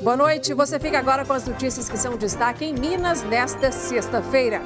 Boa noite, você fica agora com as notícias que são destaque em Minas nesta sexta-feira.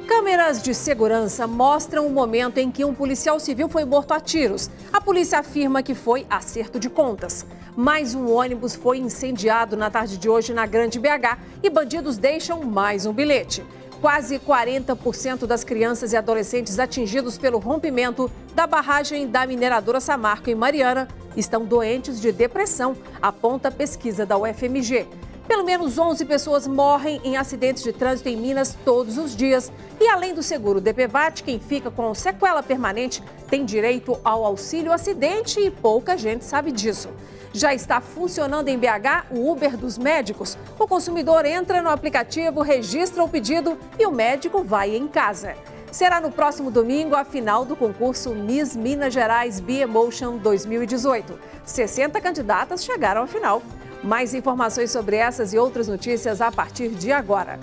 Câmeras de segurança mostram o momento em que um policial civil foi morto a tiros. A polícia afirma que foi acerto de contas. Mais um ônibus foi incendiado na tarde de hoje na Grande BH e bandidos deixam mais um bilhete. Quase 40% das crianças e adolescentes atingidos pelo rompimento da barragem da mineradora Samarco em Mariana estão doentes de depressão, aponta a pesquisa da UFMG. Pelo menos 11 pessoas morrem em acidentes de trânsito em Minas todos os dias. E além do seguro DPVAT, quem fica com sequela permanente tem direito ao auxílio acidente e pouca gente sabe disso. Já está funcionando em BH o Uber dos médicos. O consumidor entra no aplicativo, registra o pedido e o médico vai em casa. Será no próximo domingo a final do concurso Miss Minas Gerais Be-Emotion 2018. 60 candidatas chegaram à final. Mais informações sobre essas e outras notícias a partir de agora.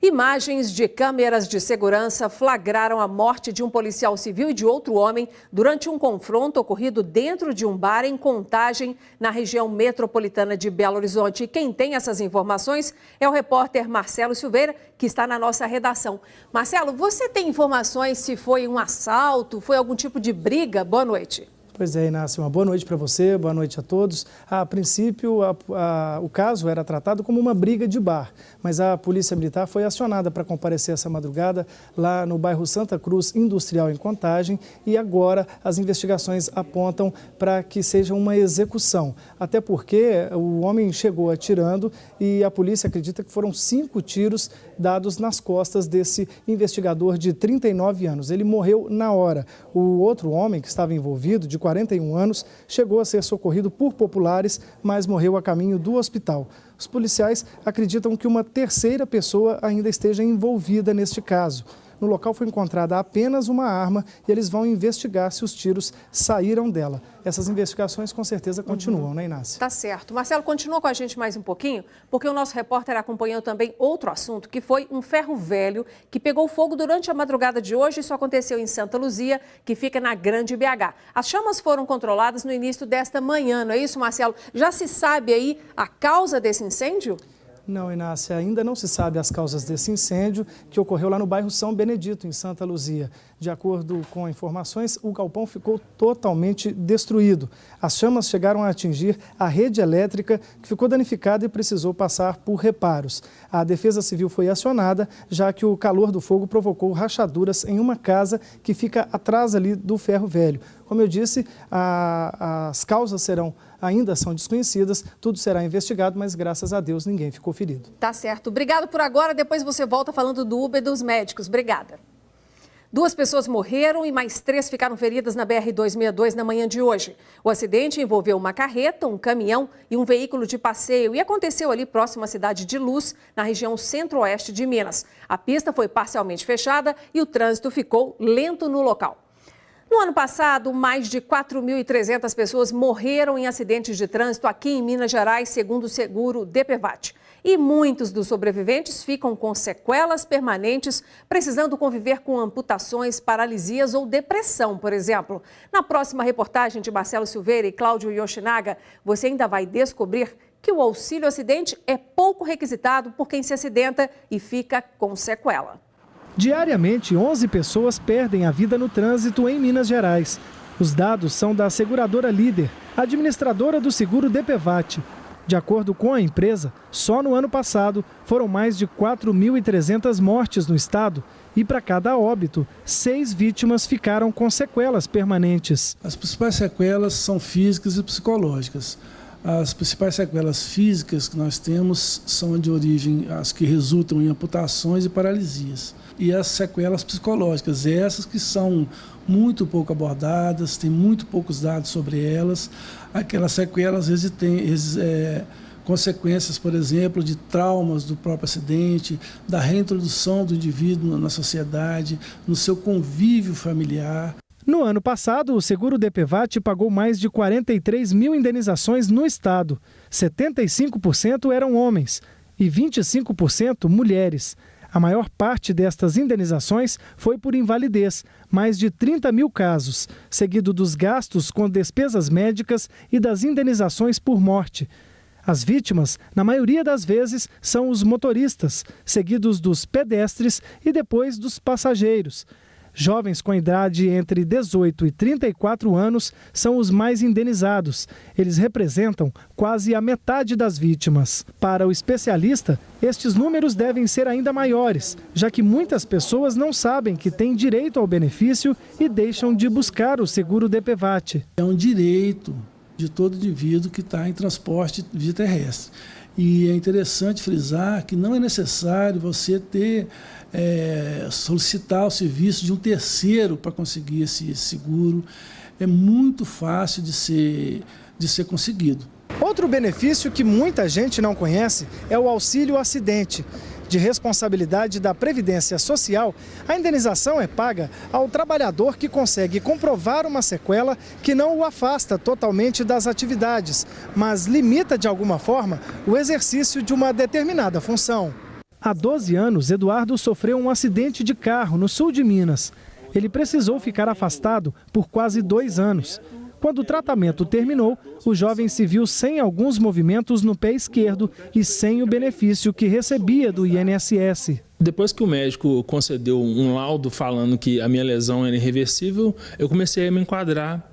Imagens de câmeras de segurança flagraram a morte de um policial civil e de outro homem durante um confronto ocorrido dentro de um bar em Contagem, na região metropolitana de Belo Horizonte. E quem tem essas informações é o repórter Marcelo Silveira, que está na nossa redação. Marcelo, você tem informações se foi um assalto, foi algum tipo de briga? Boa noite. Pois é, Inácio, uma boa noite para você, boa noite a todos. A princípio, o caso era tratado como uma briga de bar, mas a Polícia Militar foi acionada para comparecer essa madrugada lá no bairro Santa Cruz Industrial, em Contagem, e agora as investigações apontam para que seja uma execução, até porque o homem chegou atirando e a polícia acredita que foram 5 tiros dados nas costas desse investigador de 39 anos. Ele morreu na hora. O outro homem que estava envolvido, de 41 anos, chegou a ser socorrido por populares, mas morreu a caminho do hospital. Os policiais acreditam que uma terceira pessoa ainda esteja envolvida neste caso. No local foi encontrada apenas uma arma e eles vão investigar se os tiros saíram dela. Essas investigações com certeza continuam, né, Inácia? Tá certo. Marcelo, continua com a gente mais um pouquinho, porque o nosso repórter acompanhou também outro assunto, que foi um ferro velho que pegou fogo durante a madrugada de hoje. Isso aconteceu em Santa Luzia, que fica na Grande BH. As chamas foram controladas no início desta manhã, não é isso, Marcelo? Já se sabe aí a causa desse incêndio? Não, Inácia, ainda não se sabe as causas desse incêndio que ocorreu lá no bairro São Benedito, em Santa Luzia. De acordo com informações, o galpão ficou totalmente destruído. As chamas chegaram a atingir a rede elétrica, que ficou danificada e precisou passar por reparos. A Defesa Civil foi acionada, já que o calor do fogo provocou rachaduras em uma casa que fica atrás ali do ferro velho. Como eu disse, as causas ainda são desconhecidas, tudo será investigado, mas graças a Deus ninguém ficou ferido. Tá certo. Obrigado por agora, depois você volta falando do Uber dos médicos. Obrigada. 2 pessoas morreram e mais 3 ficaram feridas na BR-262 na manhã de hoje. O acidente envolveu uma carreta, um caminhão e um veículo de passeio e aconteceu ali próximo à cidade de Luz, na região centro-oeste de Minas. A pista foi parcialmente fechada e o trânsito ficou lento no local. No ano passado, mais de 4.300 pessoas morreram em acidentes de trânsito aqui em Minas Gerais, segundo o seguro DPVAT. E muitos dos sobreviventes ficam com sequelas permanentes, precisando conviver com amputações, paralisias ou depressão, por exemplo. Na próxima reportagem de Marcelo Silveira e Cláudio Yoshinaga, você ainda vai descobrir que o auxílio acidente é pouco requisitado por quem se acidenta e fica com sequela. Diariamente, 11 pessoas perdem a vida no trânsito em Minas Gerais. Os dados são da seguradora Líder, administradora do seguro DPVAT. De acordo com a empresa, só no ano passado foram mais de 4.300 mortes no estado e para cada óbito, 6 vítimas ficaram com sequelas permanentes. As principais sequelas são físicas e psicológicas. As principais sequelas físicas que nós temos são de origem as que resultam em amputações e paralisias. E as sequelas psicológicas, essas que são muito pouco abordadas, tem muito poucos dados sobre elas. Aquelas sequelas, às vezes, têm consequências, por exemplo, de traumas do próprio acidente, da reintrodução do indivíduo na sociedade, no seu convívio familiar. No ano passado, o seguro DPVAT pagou mais de 43 mil indenizações no estado. 75% eram homens e 25% mulheres. A maior parte destas indenizações foi por invalidez, mais de 30 mil casos, seguido dos gastos com despesas médicas e das indenizações por morte. As vítimas, na maioria das vezes, são os motoristas, seguidos dos pedestres e depois dos passageiros. Jovens com idade entre 18 e 34 anos são os mais indenizados. Eles representam quase a metade das vítimas. Para o especialista, estes números devem ser ainda maiores, já que muitas pessoas não sabem que têm direito ao benefício e deixam de buscar o seguro DPVAT. É um direito de todo indivíduo que está em transporte via terrestre. E é interessante frisar que não é necessário você solicitar o serviço de um terceiro para conseguir esse seguro. É muito fácil de ser conseguido. Outro benefício que muita gente não conhece é o auxílio acidente. De responsabilidade da Previdência Social, a indenização é paga ao trabalhador que consegue comprovar uma sequela que não o afasta totalmente das atividades, mas limita de alguma forma o exercício de uma determinada função. Há 12 anos, Eduardo sofreu um acidente de carro no sul de Minas. Ele precisou ficar afastado por quase 2 anos. Quando o tratamento terminou, o jovem se viu sem alguns movimentos no pé esquerdo e sem o benefício que recebia do INSS. Depois que o médico concedeu um laudo falando que a minha lesão era irreversível, eu comecei a me enquadrar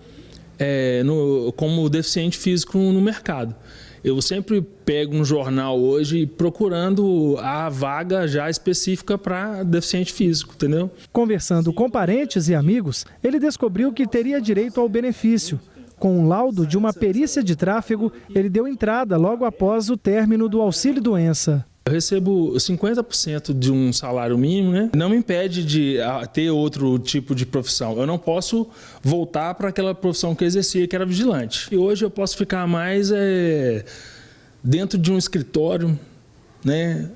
como deficiente físico no mercado. Eu sempre pego um jornal hoje procurando a vaga já específica para deficiente físico, entendeu? Conversando com parentes e amigos, ele descobriu que teria direito ao benefício. Com um laudo de uma perícia de tráfego, ele deu entrada logo após o término do auxílio-doença. Eu recebo 50% de um salário mínimo, né? Não me impede de ter outro tipo de profissão. Eu não posso voltar para aquela profissão que eu exercia, que era vigilante. E hoje eu posso ficar mais dentro de um escritório, né?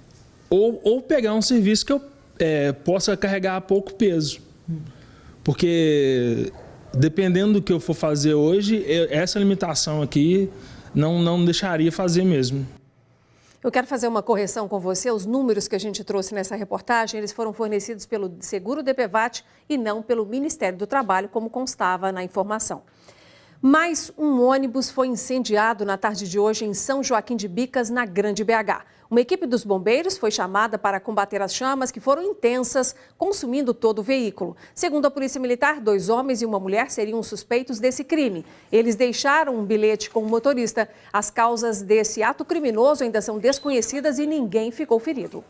Ou pegar um serviço que eu possa carregar pouco peso. Porque dependendo do que eu for fazer hoje, essa limitação aqui não deixaria fazer mesmo. Eu quero fazer uma correção com você. Os números que a gente trouxe nessa reportagem, eles foram fornecidos pelo Seguro DPVAT e não pelo Ministério do Trabalho, como constava na informação. Mais um ônibus foi incendiado na tarde de hoje em São Joaquim de Bicas, na Grande BH. Uma equipe dos bombeiros foi chamada para combater as chamas que foram intensas, consumindo todo o veículo. Segundo a Polícia Militar, 2 homens e uma mulher seriam suspeitos desse crime. Eles deixaram um bilhete com o motorista. As causas desse ato criminoso ainda são desconhecidas e ninguém ficou ferido.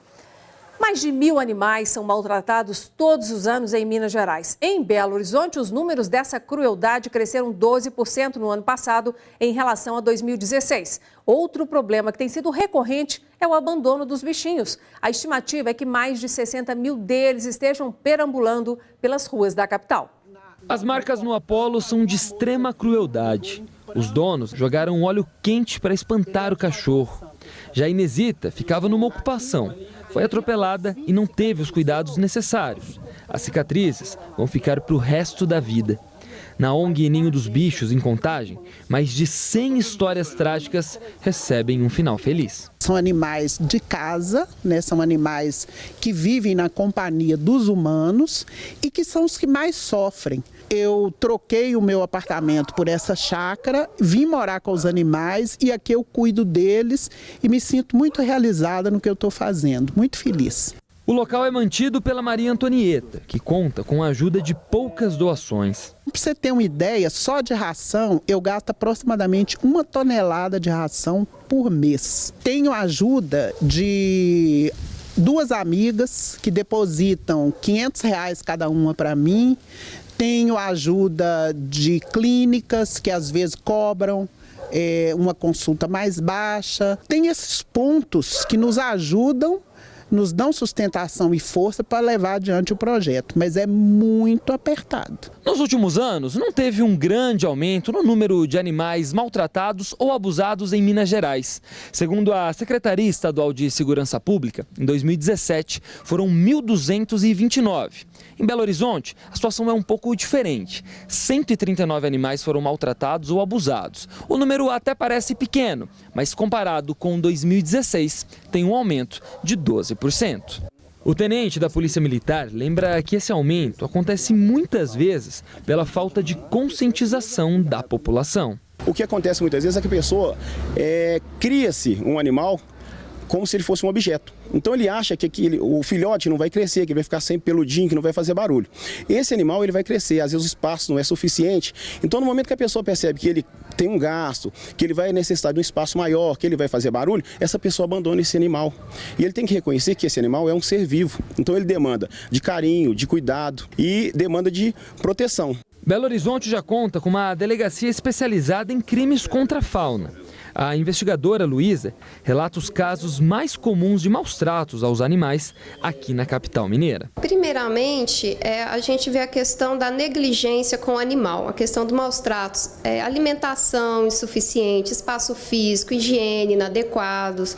Mais de 1.000 animais são maltratados todos os anos em Minas Gerais. Em Belo Horizonte, os números dessa crueldade cresceram 12% no ano passado em relação a 2016. Outro problema que tem sido recorrente é o abandono dos bichinhos. A estimativa é que mais de 60 mil deles estejam perambulando pelas ruas da capital. As marcas no Apollo são de extrema crueldade. Os donos jogaram óleo quente para espantar o cachorro. Já a Inesita ficava numa ocupação. Foi atropelada e não teve os cuidados necessários. As cicatrizes vão ficar para o resto da vida. Na ONG Ninho dos Bichos, em Contagem, mais de 100 histórias trágicas recebem um final feliz. São animais de casa, né? São animais que vivem na companhia dos humanos e que são os que mais sofrem. Eu troquei o meu apartamento por essa chácara, vim morar com os animais e aqui eu cuido deles e me sinto muito realizada no que eu estou fazendo, muito feliz. O local é mantido pela Maria Antonieta, que conta com a ajuda de poucas doações. Para você ter uma ideia, só de ração eu gasto aproximadamente 1 tonelada de ração por mês. Tenho ajuda de 2 amigas que depositam R$500 cada uma para mim. Tenho ajuda de clínicas que às vezes cobram uma consulta mais baixa. Tem esses pontos que nos ajudam, nos dão sustentação e força para levar adiante o projeto, mas é muito apertado. Nos últimos anos, não teve um grande aumento no número de animais maltratados ou abusados em Minas Gerais. Segundo a Secretaria Estadual de Segurança Pública, em 2017 foram 1.229. Em Belo Horizonte, a situação é um pouco diferente. 139 animais foram maltratados ou abusados. O número até parece pequeno, mas comparado com 2016, tem um aumento de 12%. O tenente da Polícia Militar lembra que esse aumento acontece muitas vezes pela falta de conscientização da população. O que acontece muitas vezes é que a pessoa cria-se um animal como se ele fosse um objeto. Então ele acha que o filhote não vai crescer, que vai ficar sempre peludinho, que não vai fazer barulho. Esse animal ele vai crescer, às vezes o espaço não é suficiente. Então no momento que a pessoa percebe que ele tem um gasto, que ele vai necessitar de um espaço maior, que ele vai fazer barulho, essa pessoa abandona esse animal. E ele tem que reconhecer que esse animal é um ser vivo. Então ele demanda de carinho, de cuidado e demanda de proteção. Belo Horizonte já conta com uma delegacia especializada em crimes contra a fauna. A investigadora Luísa relata os casos mais comuns de maus-tratos aos animais aqui na capital mineira. Primeiramente, a gente vê a questão da negligência com o animal, a questão dos maus-tratos, alimentação insuficiente, espaço físico, higiene inadequados.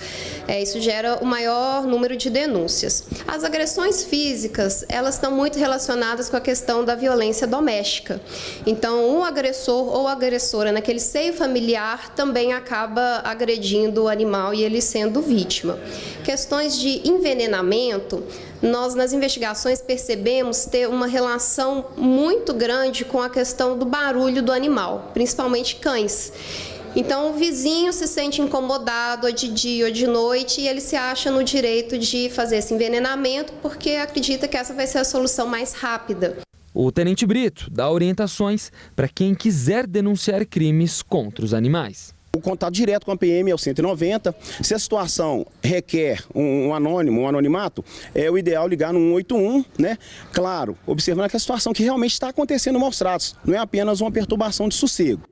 Isso gera o maior número de denúncias. As agressões físicas, elas estão muito relacionadas com a questão da violência doméstica. Então, um agressor ou agressora naquele seio familiar também acaba agredindo o animal e ele sendo vítima. Questões de envenenamento, nós nas investigações percebemos ter uma relação muito grande com a questão do barulho do animal, principalmente cães. Então o vizinho se sente incomodado ou de dia ou de noite e ele se acha no direito de fazer esse envenenamento porque acredita que essa vai ser a solução mais rápida. O tenente Brito dá orientações para quem quiser denunciar crimes contra os animais. O contato direto com a PM é o 190. Se a situação requer um anonimato, é o ideal ligar no 181, né? Claro, observando que a situação que realmente está acontecendo maus tratos, não é apenas uma perturbação de sossego.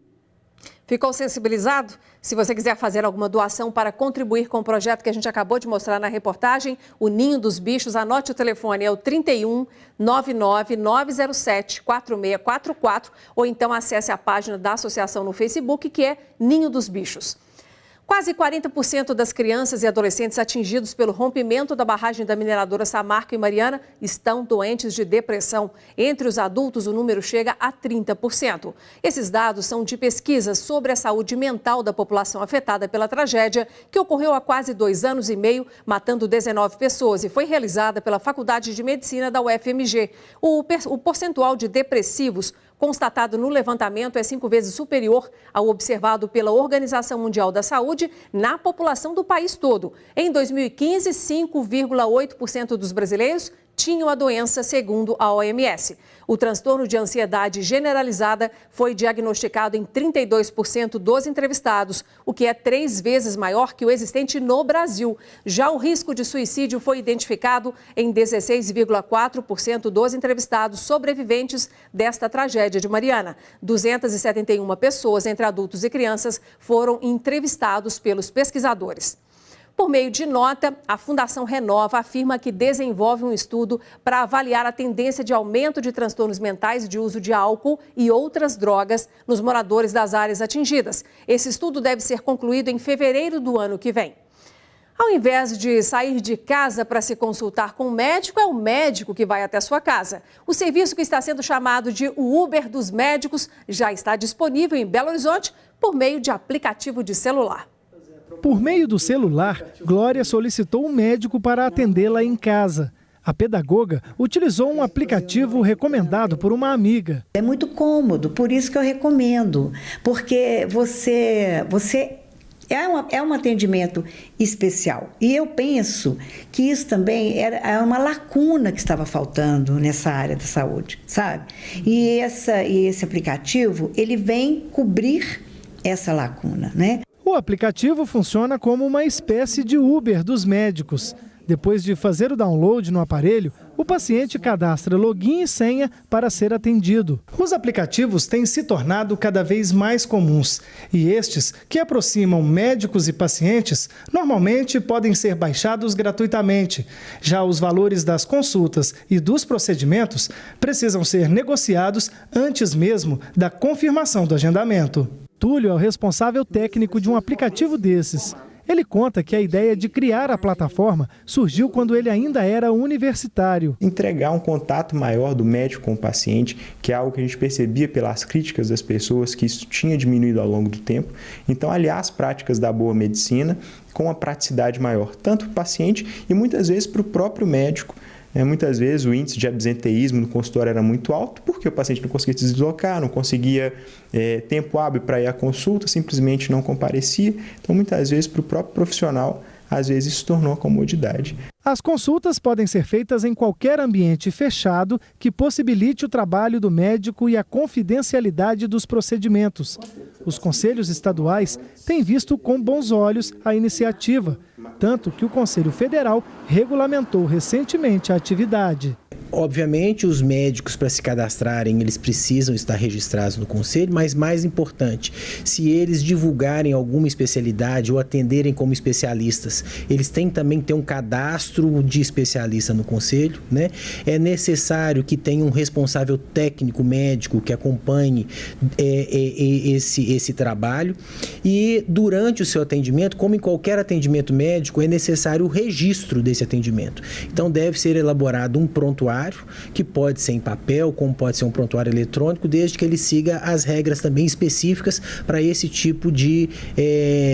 Ficou sensibilizado? Se você quiser fazer alguma doação para contribuir com o projeto que a gente acabou de mostrar na reportagem, o Ninho dos Bichos, anote o telefone, é o 31 99 907 4644, ou então acesse a página da associação no Facebook, que é Ninho dos Bichos. Quase 40% das crianças e adolescentes atingidos pelo rompimento da barragem da mineradora Samarco e Mariana estão doentes de depressão. Entre os adultos, o número chega a 30%. Esses dados são de pesquisas sobre a saúde mental da população afetada pela tragédia, que ocorreu há quase 2 anos e meio, matando 19 pessoas, e foi realizada pela Faculdade de Medicina da UFMG. O percentual de depressivos constatado no levantamento é 5 vezes superior ao observado pela Organização Mundial da Saúde na população do país todo. Em 2015, 5,8% dos brasileiros tinham a doença, segundo a OMS. O transtorno de ansiedade generalizada foi diagnosticado em 32% dos entrevistados, o que é 3 vezes maior que o existente no Brasil. Já o risco de suicídio foi identificado em 16,4% dos entrevistados sobreviventes desta tragédia de Mariana. 271 pessoas, entre adultos e crianças, foram entrevistados pelos pesquisadores. Por meio de nota, a Fundação Renova afirma que desenvolve um estudo para avaliar a tendência de aumento de transtornos mentais de uso de álcool e outras drogas nos moradores das áreas atingidas. Esse estudo deve ser concluído em fevereiro do ano que vem. Ao invés de sair de casa para se consultar com um médico, é o médico que vai até a sua casa. O serviço, que está sendo chamado de o Uber dos médicos, já está disponível em Belo Horizonte por meio de aplicativo de celular. Por meio do celular, Glória solicitou um médico para atendê-la em casa. A pedagoga utilizou um aplicativo recomendado por uma amiga. É muito cômodo, por isso que eu recomendo, porque é um atendimento especial. E eu penso que isso também era uma lacuna que estava faltando nessa área da saúde, sabe? E esse aplicativo, ele vem cobrir essa lacuna, né? O aplicativo funciona como uma espécie de Uber dos médicos. Depois de fazer o download no aparelho, o paciente cadastra login e senha para ser atendido. Os aplicativos têm se tornado cada vez mais comuns e estes, que aproximam médicos e pacientes, normalmente podem ser baixados gratuitamente. Já os valores das consultas e dos procedimentos precisam ser negociados antes mesmo da confirmação do agendamento. Túlio é o responsável técnico de um aplicativo desses. Ele conta que a ideia de criar a plataforma surgiu quando ele ainda era universitário. Entregar um contato maior do médico com o paciente, que é algo que a gente percebia pelas críticas das pessoas, que isso tinha diminuído ao longo do tempo. Então, aliar as práticas da boa medicina com a praticidade maior, tanto para o paciente e muitas vezes para o próprio médico. Muitas vezes o índice de absenteísmo no consultório era muito alto, porque o paciente não conseguia se deslocar, não conseguia tempo hábil para ir à consulta, simplesmente não comparecia. Então, muitas vezes, para o próprio profissional, às vezes isso tornou a comodidade. As consultas podem ser feitas em qualquer ambiente fechado que possibilite o trabalho do médico e a confidencialidade dos procedimentos. Os conselhos estaduais têm visto com bons olhos a iniciativa, tanto que o Conselho Federal regulamentou recentemente a atividade. Obviamente, os médicos, para se cadastrarem, eles precisam estar registrados no Conselho, mas mais importante, se eles divulgarem alguma especialidade ou atenderem como especialistas, eles têm também que ter um cadastro de especialista no Conselho, né? É necessário que tenha um responsável técnico médico que acompanhe esse trabalho e durante o seu atendimento, como em qualquer atendimento médico, é necessário o registro desse atendimento. Então, deve ser elaborado um prontuário, que pode ser em papel, como pode ser um prontuário eletrônico, desde que ele siga as regras também específicas para esse tipo de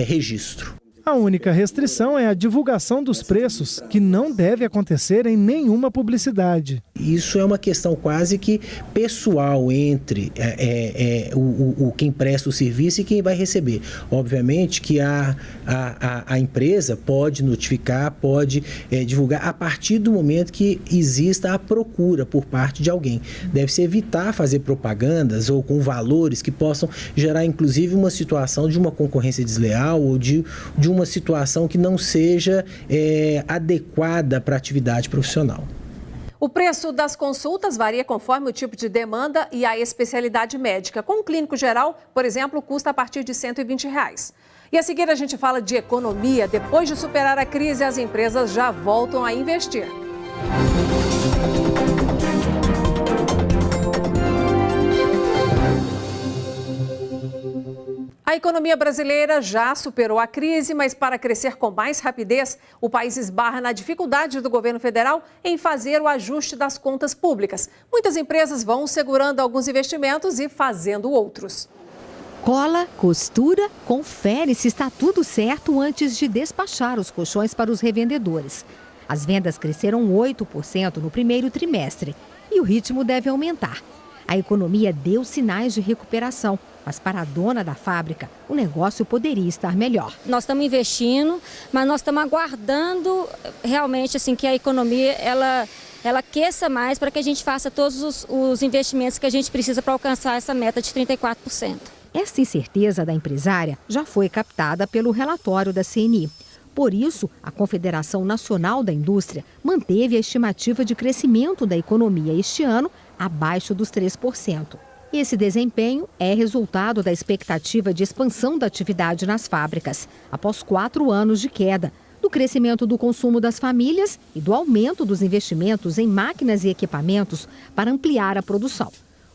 registro. A única restrição é a divulgação dos preços, que não deve acontecer em nenhuma publicidade. Isso é uma questão quase que pessoal entre quem presta o serviço e quem vai receber. Obviamente que a empresa pode notificar, pode divulgar a partir do momento que exista a procura por parte de alguém. Deve-se evitar fazer propagandas ou com valores que possam gerar inclusive uma situação de uma concorrência desleal ou de uma situação que não seja adequada para a atividade profissional. O preço das consultas varia conforme o tipo de demanda e a especialidade médica. Com o clínico geral, por exemplo, custa a partir de R$ 120. E a seguir a gente fala de economia. Depois de superar a crise, as empresas já voltam a investir. A economia brasileira já superou a crise, mas para crescer com mais rapidez, o país esbarra na dificuldade do governo federal em fazer o ajuste das contas públicas. Muitas empresas vão segurando alguns investimentos e fazendo outros. Cola, costura, confere se está tudo certo antes de despachar os colchões para os revendedores. As vendas cresceram 8% no primeiro trimestre e o ritmo deve aumentar. A economia deu sinais de recuperação, mas para a dona da fábrica, o negócio poderia estar melhor. Nós estamos investindo, mas nós estamos aguardando realmente assim, que a economia ela aqueça mais para que a gente faça todos os investimentos que a gente precisa para alcançar essa meta de 34%. Essa incerteza da empresária já foi captada pelo relatório da CNI. Por isso, a Confederação Nacional da Indústria manteve a estimativa de crescimento da economia este ano abaixo dos 3%. Esse desempenho é resultado da expectativa de expansão da atividade nas fábricas, após 4 anos de queda, do crescimento do consumo das famílias e do aumento dos investimentos em máquinas e equipamentos para ampliar a produção.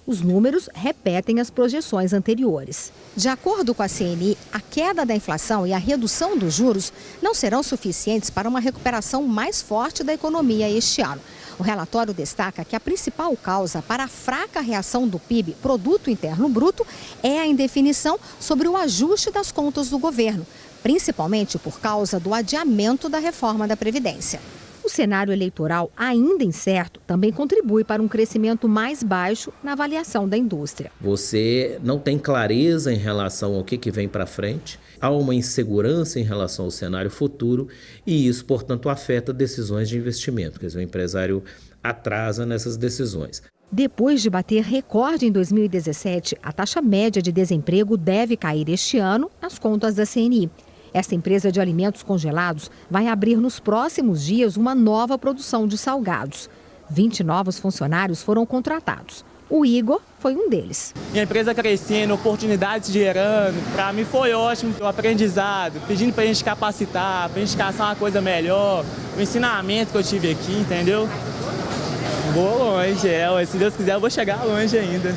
Os números repetem as projeções anteriores. De acordo com a CNI, a queda da inflação e a redução dos juros não serão suficientes para uma recuperação mais forte da economia este ano. O relatório destaca que a principal causa para a fraca reação do PIB, Produto Interno Bruto, é a indefinição sobre o ajuste das contas do governo, principalmente por causa do adiamento da reforma da Previdência. O cenário eleitoral ainda incerto também contribui para um crescimento mais baixo na avaliação da indústria. Você não tem clareza em relação ao que vem para frente, há uma insegurança em relação ao cenário futuro e isso, portanto, afeta decisões de investimento. Quer dizer, o empresário atrasa nessas decisões. Depois de bater recorde em 2017, a taxa média de desemprego deve cair este ano nas contas da CNI. Esta empresa de alimentos congelados vai abrir nos próximos dias uma nova produção de salgados. 20 novos funcionários foram contratados. O Igor foi um deles. Minha empresa crescendo, oportunidades gerando, para mim foi ótimo o aprendizado, pedindo para a gente capacitar, para a gente caçar uma coisa melhor, o ensinamento que eu tive aqui, entendeu? Vou longe, se Deus quiser eu vou chegar longe ainda.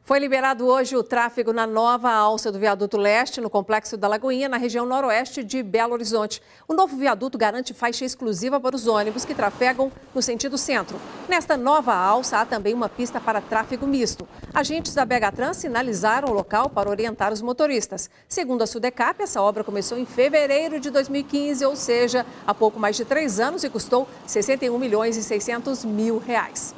Foi liberado hoje o tráfego na nova alça do Viaduto Leste, no Complexo da Lagoinha, na região noroeste de Belo Horizonte. O novo viaduto garante faixa exclusiva para os ônibus que trafegam no sentido centro. Nesta nova alça, há também uma pista para tráfego misto. Agentes da BHTrans sinalizaram o local para orientar os motoristas. Segundo a Sudecap, essa obra começou em fevereiro de 2015, ou seja, há pouco mais de 3 anos e custou R$ 61.600.000.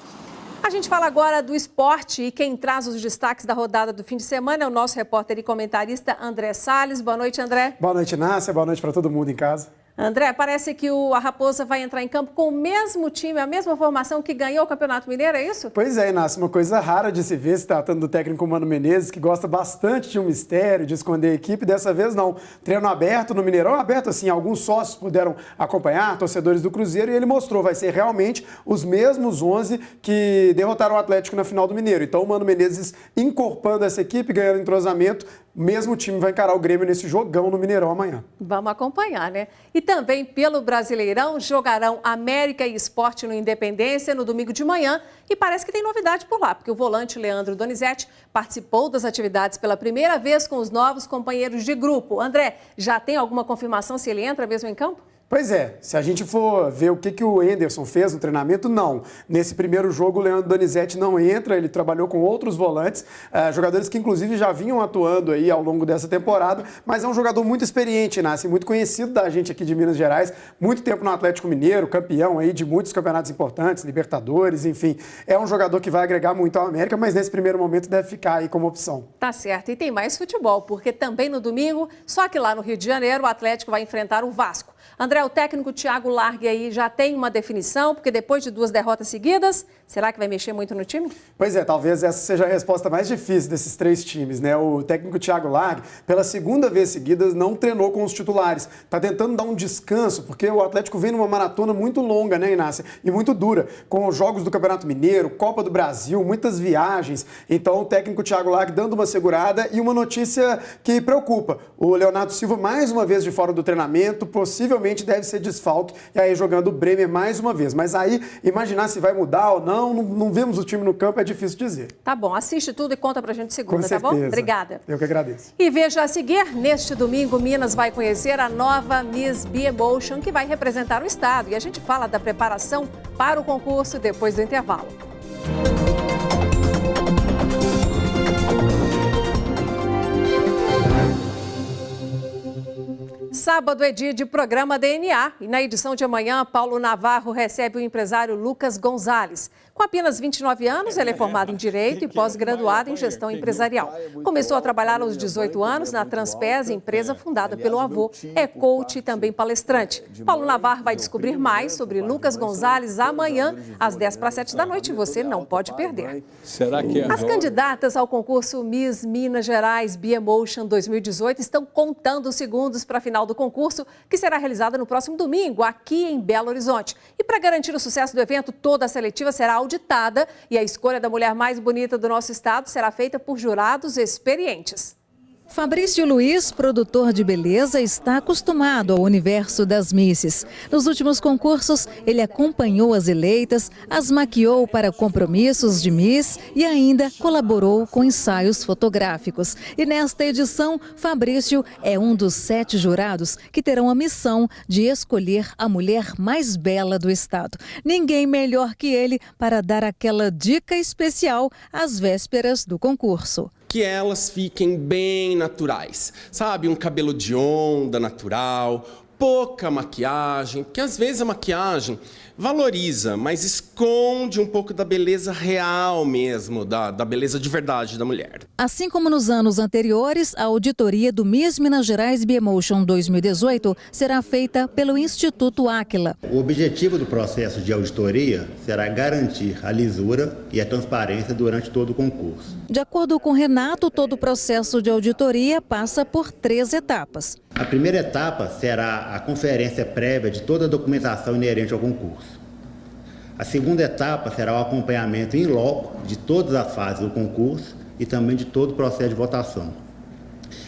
A gente fala agora do esporte e quem traz os destaques da rodada do fim de semana é o nosso repórter e comentarista André Salles. Boa noite, André. Boa noite, Nácia. Boa noite para todo mundo em casa. André, parece que a Raposa vai entrar em campo com o mesmo time, a mesma formação que ganhou o Campeonato Mineiro, é isso? Pois é, Inácio, uma coisa rara de se ver, se tratando do técnico Mano Menezes, que gosta bastante de um mistério, de esconder a equipe. Dessa vez não, treino aberto no Mineirão, aberto assim, alguns sócios puderam acompanhar, torcedores do Cruzeiro, e ele mostrou, vai ser realmente os mesmos 11 que derrotaram o Atlético na final do Mineiro. Então o Mano Menezes incorporando essa equipe, ganhando entrosamento, o mesmo time vai encarar o Grêmio nesse jogão no Mineirão amanhã. Vamos acompanhar, né? E também pelo Brasileirão jogarão América e Sport no Independência no domingo de manhã. E parece que tem novidade por lá, porque o volante Leandro Donizete participou das atividades pela primeira vez com os novos companheiros de grupo. André, já tem alguma confirmação se ele entra mesmo em campo? Pois é, se a gente for ver o que o Anderson fez no treinamento, não. Nesse primeiro jogo, o Leandro Donizete não entra, ele trabalhou com outros volantes, jogadores que inclusive já vinham atuando aí ao longo dessa temporada, mas é um jogador muito experiente, Nasce, muito conhecido da gente aqui de Minas Gerais, muito tempo no Atlético Mineiro, campeão aí de muitos campeonatos importantes, Libertadores, enfim. É um jogador que vai agregar muito ao América, mas nesse primeiro momento deve ficar aí como opção. Tá certo, e tem mais futebol, porque também no domingo, só que lá no Rio de Janeiro, o Atlético vai enfrentar o Vasco. André, o técnico Thiago Largue aí já tem uma definição, porque depois de 2 derrotas seguidas, será que vai mexer muito no time? Pois é, talvez essa seja a resposta mais difícil desses 3 times, né? O técnico Thiago Largue, pela segunda vez seguida, não treinou com os titulares. Tá tentando dar um descanso, porque o Atlético vem numa maratona muito longa, né, Inácia? E muito dura, com os jogos do Campeonato Mineiro, Copa do Brasil, muitas viagens. Então, o técnico Thiago Largue dando uma segurada e uma notícia que preocupa. O Leonardo Silva, mais uma vez de fora do treinamento, possivelmente deve ser desfalque, e aí jogando o Bremer mais uma vez. Mas aí, imaginar se vai mudar ou não vemos o time no campo, é difícil dizer. Tá bom, assiste tudo e conta pra gente segunda, tá bom? Obrigada. Eu que agradeço. E veja a seguir, neste domingo, Minas vai conhecer a nova Miss B-Emotion, que vai representar o estado. E a gente fala da preparação para o concurso depois do intervalo. Sábado é dia de programa DNA e na edição de amanhã, Paulo Navarro recebe o empresário Lucas Gonzalez. Com apenas 29 anos, ele é formado em Direito e pós-graduado em Gestão Empresarial. Começou a trabalhar aos 18 anos na Transpes, empresa fundada pelo avô. É coach e também palestrante. Paulo Navarro vai descobrir mais sobre Lucas Gonzalez amanhã, às 6:50 da noite. Você não pode perder. Será que As candidatas ao concurso Miss Minas Gerais B-Emotion 2018 estão contando os segundos para a final do concurso, que será realizada no próximo domingo, aqui em Belo Horizonte. E para garantir o sucesso do evento, toda a seletiva será auditada e a escolha da mulher mais bonita do nosso estado será feita por jurados experientes. Fabrício Luiz, produtor de beleza, está acostumado ao universo das misses. Nos últimos concursos, ele acompanhou as eleitas, as maquiou para compromissos de miss e ainda colaborou com ensaios fotográficos. E nesta edição, Fabrício é um dos 7 jurados que terão a missão de escolher a mulher mais bela do estado. Ninguém melhor que ele para dar aquela dica especial às vésperas do concurso. Que elas fiquem bem naturais, sabe? Um cabelo de onda natural, pouca maquiagem, porque às vezes a maquiagem valoriza, mas esconde um pouco da beleza real mesmo, da beleza de verdade da mulher. Assim como nos anos anteriores, a auditoria do Miss Minas Gerais B-Emotion 2018 será feita pelo Instituto Áquila. O objetivo do processo de auditoria será garantir a lisura e a transparência durante todo o concurso. De acordo com Renato, todo o processo de auditoria passa por 3 etapas. A primeira etapa será a conferência prévia de toda a documentação inerente ao concurso. A segunda etapa será o acompanhamento em loco de todas as fases do concurso e também de todo o processo de votação.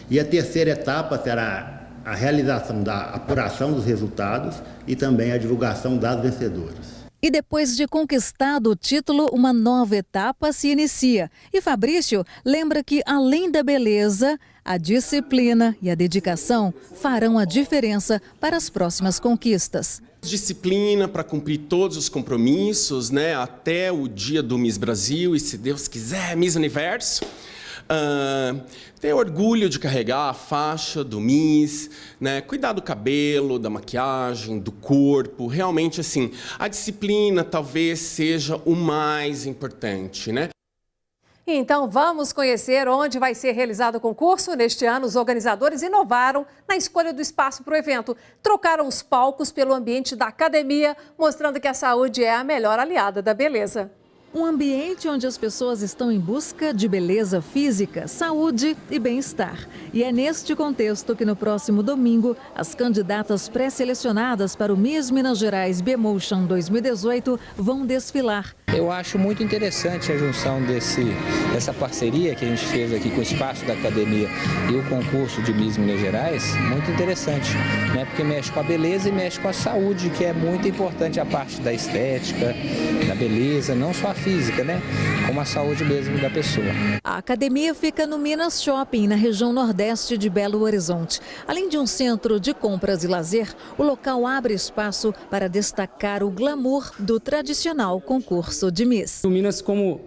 E a terceira etapa será a realização da apuração dos resultados e também a divulgação das vencedoras. E depois de conquistado o título, uma nova etapa se inicia. E Fabrício lembra que, além da beleza, a disciplina e a dedicação farão a diferença para as próximas conquistas. Disciplina para cumprir todos os compromissos, né, até o dia do Miss Brasil e, se Deus quiser, Miss Universo. Ter orgulho de carregar a faixa do Miss, né? Cuidar do cabelo, da maquiagem, do corpo. Realmente, assim, a disciplina talvez seja o mais importante, né? Então, vamos conhecer onde vai ser realizado o concurso. Neste ano, os organizadores inovaram na escolha do espaço para o evento. Trocaram os palcos pelo ambiente da academia, mostrando que a saúde é a melhor aliada da beleza. Um ambiente onde as pessoas estão em busca de beleza física, saúde e bem-estar. E é neste contexto que no próximo domingo, as candidatas pré-selecionadas para o Miss Minas Gerais B-Motion 2018 vão desfilar. Eu acho muito interessante a junção dessa parceria que a gente fez aqui com o espaço da academia e o concurso de Miss Minas Gerais, muito interessante, né? Porque mexe com a beleza e mexe com a saúde, que é muito importante a parte da estética, da beleza, não só a física, né? Como a saúde mesmo da pessoa. A academia fica no Minas Shopping, na região nordeste de Belo Horizonte. Além de um centro de compras e lazer, o local abre espaço para destacar o glamour do tradicional concurso de Miss. O Minas, como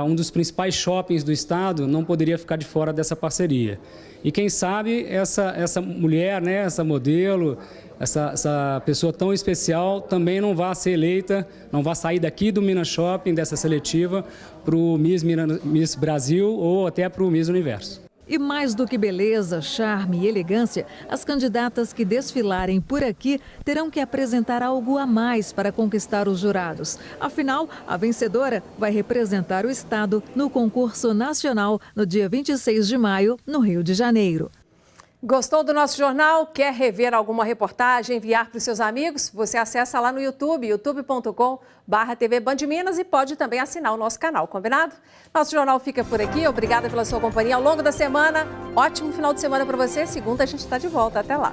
um dos principais shoppings do estado, não poderia ficar de fora dessa parceria. E quem sabe essa mulher, né, essa modelo, essa pessoa tão especial também não vai ser eleita, não vai sair daqui do Minas Shopping, dessa seletiva, para o Miss Brasil ou até para o Miss Universo. E mais do que beleza, charme e elegância, as candidatas que desfilarem por aqui terão que apresentar algo a mais para conquistar os jurados. Afinal, a vencedora vai representar o estado no concurso nacional no dia 26 de maio, no Rio de Janeiro. Gostou do nosso jornal? Quer rever alguma reportagem, enviar para os seus amigos? Você acessa lá no YouTube, youtube.com/TV Band Minas, e pode também assinar o nosso canal, combinado? Nosso jornal fica por aqui. Obrigada pela sua companhia ao longo da semana. Ótimo final de semana para você. Segunda a gente está de volta. Até lá.